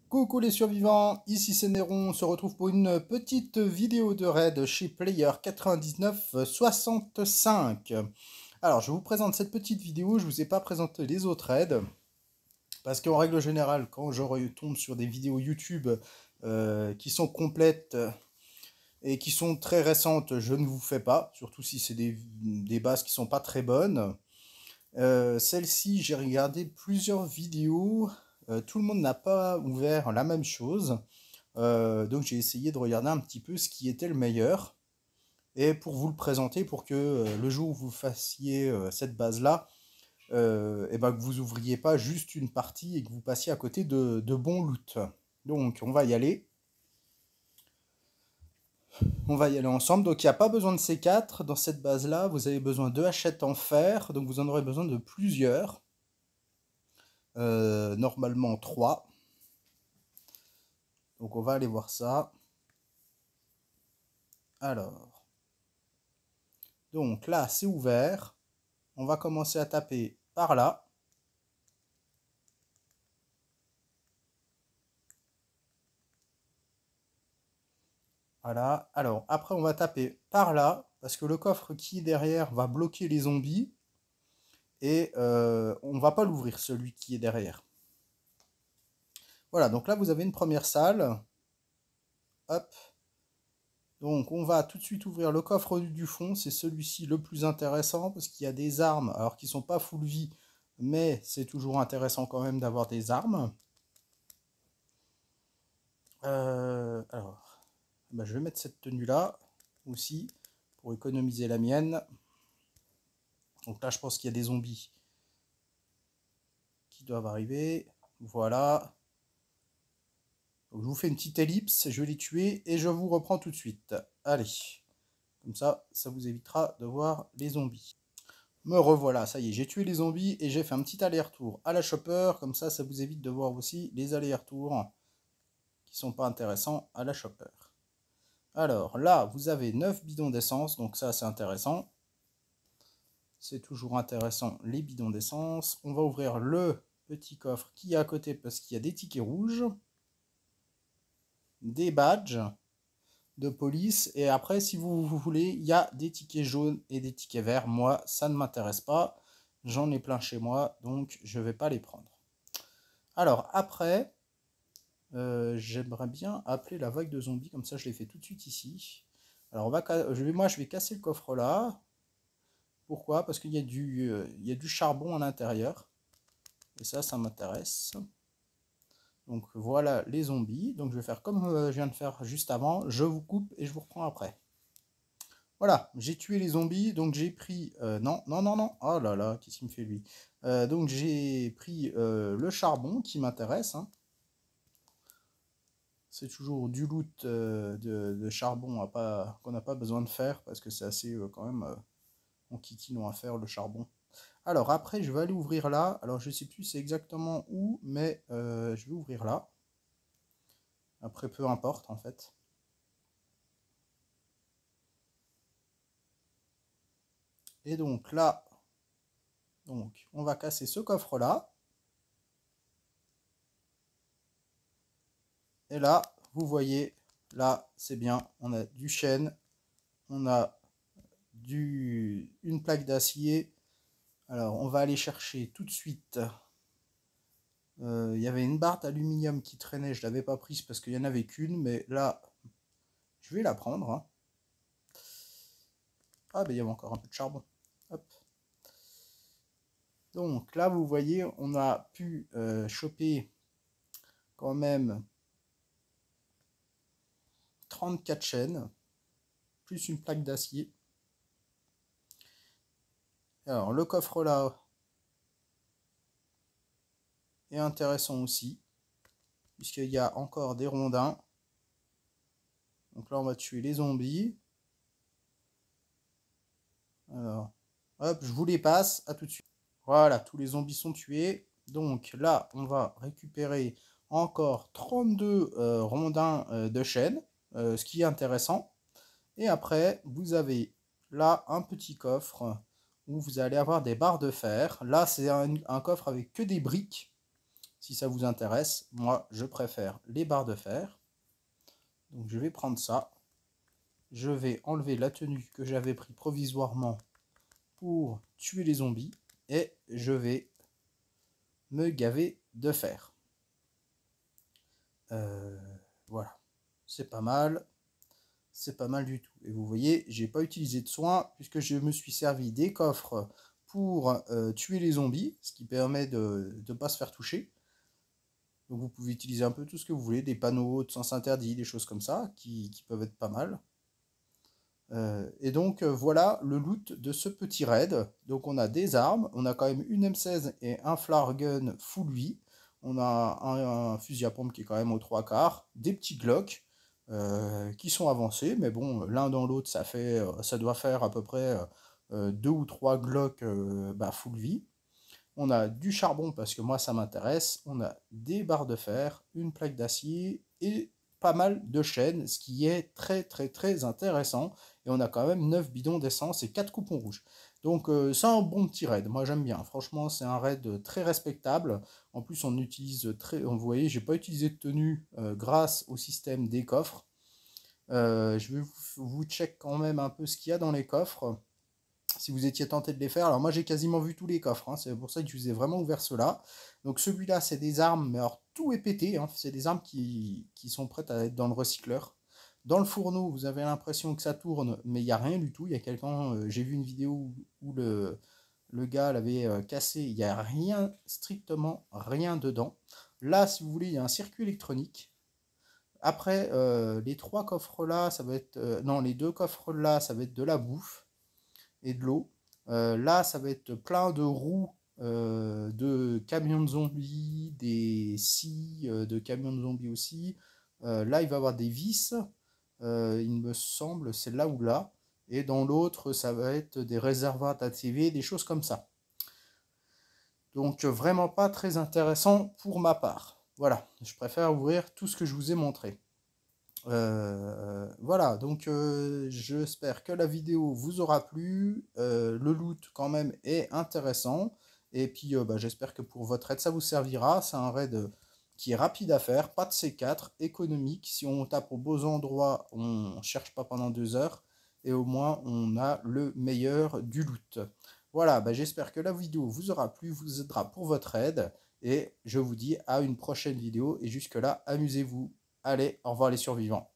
Coucou les survivants, ici c'est Néron, on se retrouve pour une petite vidéo de raid chez Player 9965. Alors je vous présente cette petite vidéo, je vous ai pas présenté les autres raids, parce qu'en règle générale, quand je retombe sur des vidéos YouTube qui sont complètes et qui sont très récentes, je ne vous fais pas, surtout si c'est des bases qui sont pas très bonnes. Celle-ci, j'ai regardé plusieurs vidéos. Tout le monde n'a pas ouvert la même chose. Donc j'ai essayé de regarder un petit peu ce qui était le meilleur. Et pour vous le présenter, pour que le jour où vous fassiez cette base-là, et ben que vous ouvriez pas juste une partie et que vous passiez à côté de bons loot. Donc on va y aller. On va y aller ensemble. Donc il n'y a pas besoin de C4 dans cette base-là. Vous avez besoin de hachettes en fer. Donc vous en aurez besoin de plusieurs. Normalement 3. Donc on va aller voir ça. Alors, donc là c'est ouvert. On va commencer à taper par là. Voilà. Alors après on va taper par là parce que le coffre qui est derrière va bloquer les zombies et on va pas l'ouvrir celui qui est derrière. Voilà, donc là vous avez une première salle. Hop. Donc on va tout de suite ouvrir le coffre du fond, c'est celui-ci le plus intéressant parce qu'il y a des armes, alors qui sont pas full vie, mais c'est toujours intéressant quand même d'avoir des armes. Alors, bah, je vais mettre cette tenue-là aussi pour économiser la mienne. Donc là je pense qu'il y a des zombies qui doivent arriver. Voilà. Donc, je vous fais une petite ellipse, je vais les tuer et je vous reprends tout de suite. Allez. Comme ça vous évitera de voir les zombies. Me revoilà, ça y est, j'ai tué les zombies et j'ai fait un petit aller-retour à la chopper. Comme ça vous évite de voir aussi les allers-retours qui sont pas intéressants à la chopper. Alors là, vous avez 9 bidons d'essence, donc ça c'est intéressant. C'est toujours intéressant les bidons d'essence. On va ouvrir le petit coffre qui est à côté parce qu'il y a des tickets rouges, des badges de police, et après si vous voulez il y a des tickets jaunes et des tickets verts. Moi ça ne m'intéresse pas, j'en ai plein chez moi donc je vais pas les prendre. Alors après j'aimerais bien appeler la vague de zombies, comme ça je les fais tout de suite ici. Alors moi je vais casser le coffre là. Pourquoi? Parce qu'il y a du charbon à l'intérieur et ça m'intéresse. Donc voilà les zombies. Donc je vais faire comme je viens de faire juste avant. Je vous coupe et je vous reprends après. Voilà, j'ai tué les zombies. Donc j'ai pris... non, non, non, non. Oh là là, qu'est-ce qu'il me fait lui? Donc j'ai pris le charbon qui m'intéresse. Hein. C'est toujours du loot de charbon qu'on n'a pas besoin de faire parce que c'est assez quand même... on kikine à faire le charbon. Alors après, je vais aller ouvrir là. Alors je sais plus c'est exactement où, mais je vais ouvrir là. Après, peu importe en fait. Et donc là, donc, on va casser ce coffre-là. Et là, vous voyez, là, c'est bien. On a du chêne, on a une plaque d'acier. Alors, on va aller chercher tout de suite. Il y avait une barre d'aluminium qui traînait, je ne l'avais pas prise parce qu'il n'y en avait qu'une, mais là, je vais la prendre. Hein. Ah, ben il y avait encore un peu de charbon. Hop. Donc là, vous voyez, on a pu choper quand même 34 chaînes, plus une plaque d'acier. Alors, le coffre là est intéressant aussi, puisqu'il y a encore des rondins. Donc là, on va tuer les zombies. Alors, hop, je vous les passe, à tout de suite. Voilà, tous les zombies sont tués. Donc là, on va récupérer encore 32 rondins de chêne, ce qui est intéressant. Et après, vous avez là un petit coffre où vous allez avoir des barres de fer. Là, c'est un coffre avec que des briques. si ça vous intéresse. Moi, je préfère les barres de fer. Donc je vais prendre ça. Je vais enlever la tenue que j'avais pris provisoirement pour tuer les zombies. Et je vais me gaver de fer. Voilà. C'est pas mal. C'est pas mal du tout. Et vous voyez, j'ai pas utilisé de soin puisque je me suis servi des coffres pour tuer les zombies, ce qui permet de ne pas se faire toucher. Donc vous pouvez utiliser un peu tout ce que vous voulez, des panneaux de sens interdit, des choses comme ça, qui peuvent être pas mal. Et donc voilà le loot de ce petit raid. Donc on a des armes, on a quand même une M16 et un flare gun full vie. On a un fusil à pompe qui est quand même aux 3/4, des petits Glock qui sont avancés, mais bon, l'un dans l'autre, ça doit faire à peu près 2 ou 3 Glock full vie. On a du charbon parce que moi ça m'intéresse, on a des barres de fer, une plaque d'acier et pas mal de chaînes, ce qui est très très très intéressant. Et on a quand même 9 bidons d'essence et 4 coupons rouges. Donc c'est un bon petit raid, moi j'aime bien. Franchement c'est un raid très respectable. En plus on utilise vous voyez, j'ai pas utilisé de tenue grâce au système des coffres. Je vais vous check quand même un peu ce qu'il y a dans les coffres. Si vous étiez tenté de les faire, alors moi j'ai quasiment vu tous les coffres, hein, c'est pour ça que je vous ai vraiment ouvert ceux-là. Donc celui-là c'est des armes, mais alors tout est pété, hein, c'est des armes qui sont prêtes à être dans le recycleur. Dans le fourneau, vous avez l'impression que ça tourne, mais il n'y a rien du tout. Il y a quelqu'un, j'ai vu une vidéo où le gars l'avait cassé, il n'y a rien, strictement rien dedans. Là, si vous voulez, il y a un circuit électronique. Après, les trois coffres là, ça va être. Non, les deux coffres là, ça va être de la bouffe et de l'eau. Là, ça va être plein de roues de camions de zombies, des scies de camions de zombies aussi. Là, il va y avoir des vis, il me semble, c'est là ou là. Et dans l'autre, ça va être des réservoirs d'ATV, des choses comme ça. Donc, vraiment pas très intéressant pour ma part. Voilà, je préfère ouvrir tout ce que je vous ai montré. Voilà, donc j'espère que la vidéo vous aura plu. Le loot quand même est intéressant. Et puis j'espère que pour votre raid ça vous servira. C'est un raid qui est rapide à faire, pas de C4, économique. Si on tape aux beaux endroits, on ne cherche pas pendant 2 heures. Et au moins on a le meilleur du loot. Voilà, j'espère que la vidéo vous aura plu, vous aidera pour votre raid. Et je vous dis à une prochaine vidéo. Et jusque là, amusez-vous. Allez, au revoir les survivants.